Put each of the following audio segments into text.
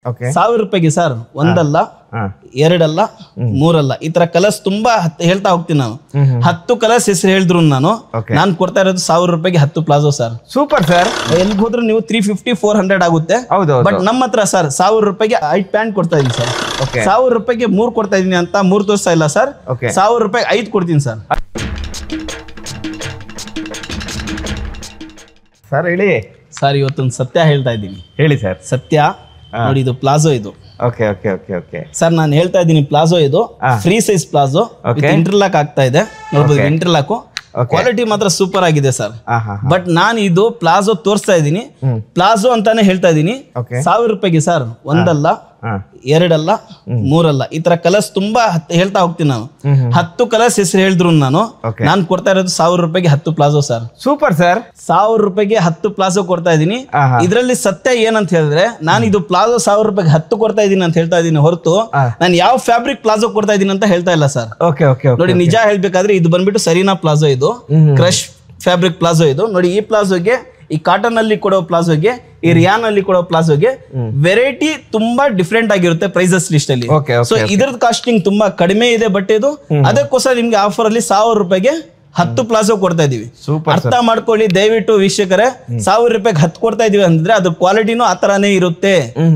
1000 ರೂಪಾಯಿಗೆ ಸರ್ ಒಂದಲ್ಲ ಎರಡಲ್ಲ ಮೂರಲ್ಲ ಈ ತರ ಕಲರ್ಸ್ ತುಂಬಾ ಹೇಳ್ತಾ ಹೋಗ್ತೀನಿ ನಾನು 10 ಕಲರ್ಸ್ ಹೆಸರು ಹೇಳಿದ್ರು ನಾನು ಕೊಡ್ತಾ ಇರೋದು 1000 ರೂಪಾಯಿಗೆ 10 ಪ್ಲಾಜೋ ಸರ್. Super sir. ಎಲ್ಲಿ ಹೋದ್ರು ನೀವು 350-400 ಆಗುತ್ತೆ. ಬಟ್ ನಮ್ಮ ಹತ್ರ ಸರ್ 1000 ರೂಪಾಯಿಗೆ 5 ಪ್ಯಾಂಟ್ ಕೊಡ್ತಾ ಇದೀನಿ ಸರ್. 1000 ರೂಪಾಯಿಗೆ 3 ಕೊಡ್ತಾ ಇದೀನಿ ಅಂತ 3 ತೋರಿಸ್ತಾ ಇಲ್ಲ ಸರ್. 1000 ರೂಪಾಯಿಗೆ 5 ಕೊಡ್ತೀನಿ ಸರ್. ಸರ್ ಹೇಳಿ ಸರ್ ಇವತ್ತೊಂದು ಸತ್ಯ ಹೇಳ್ತಾ ಇದ್ದೀನಿ. ಹೇಳಿ ಸರ್. ಸತ್ಯ ನೋಡಿ, ಇದು ಪ್ಲಾಜೋ ಇದು. ಸರ್ ನಾನು ಹೇಳ್ತಾ ಇದ್ದೀನಿ ಪ್ಲಾಜೋ ಇದು ಫ್ರೀ ಸೈಜ್ ಪ್ಲಾಜೋ ಇಂಟರ್ಲಾಕ್ ಆಗ್ತಾ ಇದೆ ನೋಡ್ಬೋದು. ಇಂಟರ್ಲಾಕ್ ಕ್ವಾಲಿಟಿ ಮಾತ್ರ ಸೂಪರ್ ಆಗಿದೆ ಸರ್. ಬಟ್ ನಾನು ಇದು ಪ್ಲಾಜೋ ತೋರಿಸ್ತಾ ಇದ್ದೀನಿ, ಪ್ಲಾಜೋ ಅಂತಾನೆ ಹೇಳ್ತಾ ಇದ್ದೀನಿ. 1000 ರೂಪಾಯಿಗೆ ಸರ್ ಒಂದಲ್ಲ ಎರಡಲ್ಲ ಮೂರಲ್ಲ ಈ ತರ ಕಲರ್ಸ್ ತುಂಬಾ ಹೇಳ್ತಾ ಹೋಗ್ತೀನಿ ನಾನು. 10 ಕಲರ್ಸ್ ಹೆಸರು ಹೇಳಿದ್ರು ನಾನು ಕೊಡ್ತಾ ಇರೋದು 1000 ರೂಪಾಯಿಗೆ 10 ಪ್ಲಾಜೋ ಸರ್. Super sir. 1000 ರೂಪಾಯಿಗೆ 10 ಪ್ಲಾಜೋ ಕೊಡ್ತಾ ಇದೀನಿ. ಇದರಲ್ಲಿ ಸತ್ಯ ಏನಂತ ಹೇಳಿದ್ರೆ ನಾನು ಇದು ಪ್ಲಾಜೋ 1000 ರೂಪಾಯಿಗೆ 10 ಕೊಡ್ತಾ ಇದೀನಿ ಅಂತ ಹೇಳ್ತಾ ಇದೀನಿ ಹೊರತು ನಾನು ಯಾವ ಫ್ಯಾಬ್ರಿಕ್ ಪ್ಲಾಜೋ ಕೊಡ್ತಾ ಇದೀನಿ ಅಂತ ಹೇಳ್ತಾ ಇಲ್ಲ ಸರ್. ನೋಡಿ ನಿಜ ಹೇಳ್ಬೇಕಾದ್ರೆ ಇದು ಬಂದ್ಬಿಟ್ಟು ಸರೀನಾ ಪ್ಲಾಜೋ, ಇದು ಕ್ರಶ್ ಫ್ಯಾಬ್ರಿಕ್ ಪ್ಲಾಜೋ. ಇದು ನೋಡಿ ಈ ಪ್ಲಾಜೋಗೆ, ಈ ಕಾಟನ್ ಅಲ್ಲಿ ಕೊಡೋ ಪ್ಲಾಜೋಗೆ, ಈ ರಿಯಾನ್ ಅಲ್ಲಿ ಕೊಡೋ ಪ್ಲಾಜೋಗೆ ವೆರೈಟಿ ತುಂಬಾ ಡಿಫ್ರೆಂಟ್ ಆಗಿರುತ್ತೆ ಪ್ರೈಸಸ್ ಲಿಸ್ಟ್ ಅಲ್ಲಿ. ಸೊ ಇದ್ರದ್ದು ಕಾಸ್ಟಿಂಗ್ ತುಂಬಾ ಕಡಿಮೆ ಇದೆ ಬಟ್ ಇದು ಅದಕ್ಕೋಸ್ಕರ ನಿಮ್ಗೆ ಆಫರ್ ಅಲ್ಲಿ 1000 ರೂಪಾಯಿಗೆ 10 ಪ್ಲಾಜೋ ಕೊಡ್ತಾ ಇದೀವಿ. ಅರ್ಥ ಮಾಡ್ಕೊಳ್ಳಿ ದಯವಿಟ್ಟು ವೀಕ್ಷಕರೇ. 1000 ರೂಪಾಯಿಗೆ 10 ಕೊಡ್ತಾ ಇದೀವಿ ಅಂದ್ರೆ ಅದ್ರ ಕ್ವಾಲಿಟಿನೂ ಆ ತರಾನೇ ಇರುತ್ತೆ.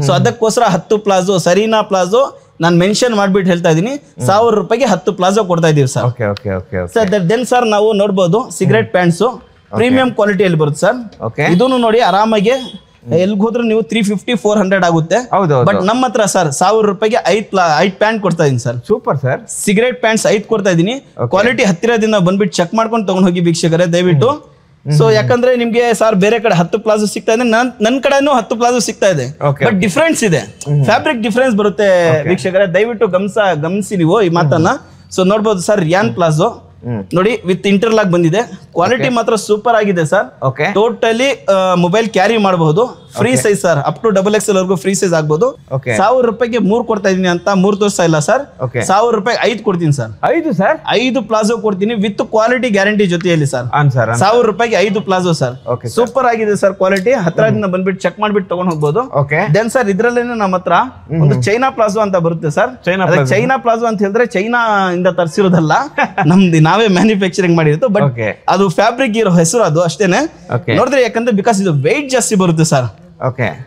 ಸೊ ಅದಕ್ಕೋಸ್ಕರ 10 ಪ್ಲಾಜೋ ಸರೀನಾ ಪ್ಲಾಜೋ ನಾನು ಮೆನ್ಷನ್ ಮಾಡ್ಬಿಟ್ಟು ಹೇಳ್ತಾ ಇದೀನಿ. 1000 ರೂಪಾಯಿಗೆ 10 ಪ್ಲಾಜೋ ಕೊಡ್ತಾ ಇದೀವಿ ಸರ್. ದೆನ್ ಸರ್ ನಾವು ನೋಡ್ಬೋದು ಸಿಗರೇಟ್ ಪ್ಯಾಂಟ್ಸ್ ಪ್ರೀಮಿಯಂ ಕ್ವಾಲಿಟಿಯಲ್ಲಿ ಬರುತ್ತೆ ಸರ್. ಇದನ್ನು ನೋಡಿ ಆರಾಮಾಗಿ ಎಲ್ಲಿ ಹೋದ್ರು ನೀವು 350-400 ಆಗುತ್ತೆ. ಬಟ್ ನಮ್ಮ ಹತ್ರ ಸರ್ 1000 ರೂಪಾಯಿಗೆ 5 ಪ್ಯಾಂಟ್ ಕೊಡ್ತಾ ಇದೀನಿ sir. Super sir. Cigarette pants 5 ಕೊಡ್ತಾ ಇದೀನಿ. ಕ್ವಾಲಿಟಿ ಹತ್ತಿರದಿಂದ ಬಂದ್ಬಿಟ್ಟು ಚೆಕ್ ಮಾಡ್ಕೊಂಡು ತಗೊಂಡ್ ಹೋಗಿ ವೀಕ್ಷಕರೇ ದಯವಿಟ್ಟು. ಸೊ ಯಾಕಂದ್ರೆ ನಿಮ್ಗೆ ಸರ್ ಬೇರೆ ಕಡೆ 10 ಪ್ಲಾಜೋ ಸಿಗ್ತಾ ಇದೆ, ನನ್ ಕಡೆನೂ 10 ಪ್ಲಾಜೋ ಸಿಗ್ತಾ ಇದೆ. ಬಟ್ ಡಿಫ್ರೆನ್ಸ್ ಇದೆ, ಫ್ಯಾಬ್ರಿಕ್ ಡಿಫ್ರೆನ್ಸ್ ಬರುತ್ತೆ ವೀಕ್ಷಕರೇ ದಯವಿಟ್ಟು ಗಮನಿಸಿ ನೀವು ಈ ಮಾತನ್ನ. ಸೊ ನೋಡ್ಬೋದು ಸರ್ ರಿಯಾನ್ ಪ್ಲಾಜೋ ನೋಡಿ ವಿತ್ ಇಂಟರ್ಲಾಕ್ ಬಂದಿದೆ. ಕ್ವಾಲಿಟಿ ಮಾತ್ರ ಸೂಪರ್ ಆಗಿದೆ ಸರ್. ಟೋಟಲಿ ಮೊಬೈಲ್ ಕ್ಯಾರಿ ಮಾಡಬಹುದು. Free size sir, up to XXL ವರೆಗೂ ಫ್ರೀ ಸೈಜ್ ಆಗ್ಬೋದು. 1000 ರೂಪಾಯಿಗೆ 3 ಕೊಡ್ತಾ ಇದೀನಿ ಅಂತ 3 ತೋರಿಸ್ತಾ ಇಲ್ಲ ಸರ್. 1000 ರೂಪಾಯಿಗೆ 5 ಕೊಡ್ತೀನಿ ಸರ್. 5 ಪ್ಲಾಜೋ ಕೊಡ್ತೀನಿ ವಿತ್ ಕ್ವಾಲಿಟಿ ಗ್ಯಾರಂಟಿ ಜೊತೆಯಲ್ಲಿ ಸರ್. 1000 ರೂಪಾಯಿಗೆ 5 ಪ್ಲಾಜೋ ಸರ್. ಸೂಪರ್ ಆಗಿದೆ ಸರ್ ಕ್ವಾಲಿಟಿ. ಹತ್ರದಿಂದ ಬಂದ್ಬಿಟ್ಟು ಚೆಕ್ ಮಾಡ್ಬಿಟ್ಟು ತಗೊಂಡ್ ಹೋಗ್ಬೋದು. ದೆನ್ ಸರ್ ಇದ್ರಲ್ಲೇನೆ ನಮ್ಮ ಹತ್ರ ಒಂದು ಚೈನಾ ಪ್ಲಾಜೋ ಅಂತ ಬರುತ್ತೆ ಸರ್. ಚೈನಾ ಪ್ಲಾಜೋ ಅಂತ ಹೇಳಿದ್ರೆ ಚೈನಾ ಇಂದ ತರಿಸಿರೋದಲ್ಲ, ನಮ್ದು ನಾವೇ ಮ್ಯಾನುಫ್ಯಾಕ್ಚರಿಂಗ್ ಮಾಡಿರುತ್ತೆ. ಬಟ್ ಅದು ಫ್ಯಾಬ್ರಿಕ್ ಇರೋ ಹೆಸರು ಅದು ಅಷ್ಟೇನೆ. ನೋಡಿದ್ರೆ ಯಾಕಂದ್ರೆ ಬಿಕಾಸ್ ಇದು ವೆಯ್ಟ್ ಜಾಸ್ತಿ ಬರುತ್ತೆ ಸರ್.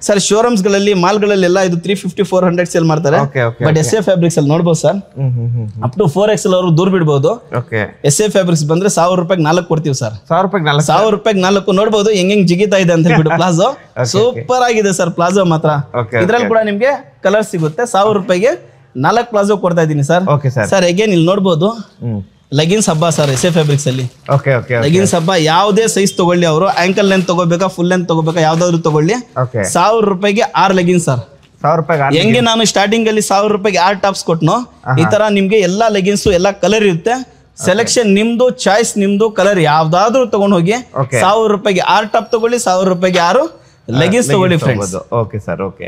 ಸರ್ ಶೋರೂಮ್ಸ್ ಗಳಲ್ಲಿ ಮಾಲ್ ಗಳಲ್ಲಿ ಇದು 350-400 ಸೇಲ್ ಮಾಡ್ತಾರೆ. ಬಟ್ SA ಫ್ಯಾಬ್ರಿಕ್ಸ್ ಅಲ್ಲಿ ನೋಡಬಹುದು ಸರ್ ಅಪ್ ಟು 4XL ಅವರು ದೂರ ಬಿಡಬಹುದು. SA ಫ್ಯಾಬ್ರಿಕ್ಸ್ ಬಂದ್ರೆ 1000 ರೂಪಾಯಿಗೆ 4 ಕೊಡ್ತೀವಿ ಸರ್. 1000 ರೂಪಾಯಿಗೆ 4 ನೋಡಬಹುದು ಹೆಂಗ್ ಜಿಗಿತಾ ಇದೆ ಅಂತ ಹೇಳ್ಬಿಟ್ಟು ಪ್ಲಾಜೋ ಸೂಪರ್ ಆಗಿದೆ ಸರ್. ಪ್ಲಾಜೋ ಮಾತ್ರ ಇದ್ರಲ್ಲಿ ಕೂಡ ನಿಮ್ಗೆ ಕಲರ್ ಸಿಗುತ್ತೆ. 1000 ರೂಪಾಯಿಗೆ 4 ಪ್ಲಾಜೋ ಕೊಡ್ತಾ ಇದೀನಿ ಸರ್. ಸರ್ ಅಗೇನ್ ಇಲ್ಲಿ ನೋಡಬಹುದು ಲೆಗಿನ್ಸ್ ಹಬ್ಬ ಸರ್ SA ಫ್ಯಾಬ್ರಿಕ್ಸ್ ಅಲ್ಲಿ. ಲೆಗಿನ್ಸ್ ಹಬ್ಬ ಯಾವುದೇ ಸೈಜ್ ತಗೊಳ್ಳಿ, ಅವರು ಆಂಕಲ್ ಲೆಂತ್ ತಗೋಬೇಕಾ ಫುಲ್ ಲೆಂತ್ ತಗೋಬೇಕಾ ಯಾವ್ದಾದ್ರು ತಗೊಳ್ಳಿ. 1000 ರೂಪಾಯಿಗೆ 6 ಲೆಗಿನ್ಸ್ ಸರ್. ಹೆಂಗೆ ನಾನು ಸ್ಟಾರ್ಟಿಂಗ್ ಅಲ್ಲಿ 1000 ರೂಪಾಯಿಗೆ 6 ಟಾಪ್ಸ್ ಕೊಟ್ನೋ ಈ ತರ ನಿಮ್ಗೆ ಎಲ್ಲಾ ಲೆಗಿನ್ಸ್ ಎಲ್ಲಾ ಕಲರ್ ಇರುತ್ತೆ. ಸೆಲೆಕ್ಷನ್ ನಿಮ್ದು, ಚಾಯ್ಸ್ ನಿಮ್ದು, ಕಲರ್ ಯಾವ್ದಾದ್ರು ತಗೊಂಡ್ ಹೋಗಿ 1000 ರೂಪಾಯಿಗೆ 6 ಟಾಪ್ ತಗೊಳ್ಳಿ, 1000 ರೂಪಾಯಿಗೆ 6 ಲೆಗಿನ್ಸ್ ತಗೊಳ್ಳಿ ಫ್ರೆಂಡ್ಸ್. Okay sir. ಓಕೆ.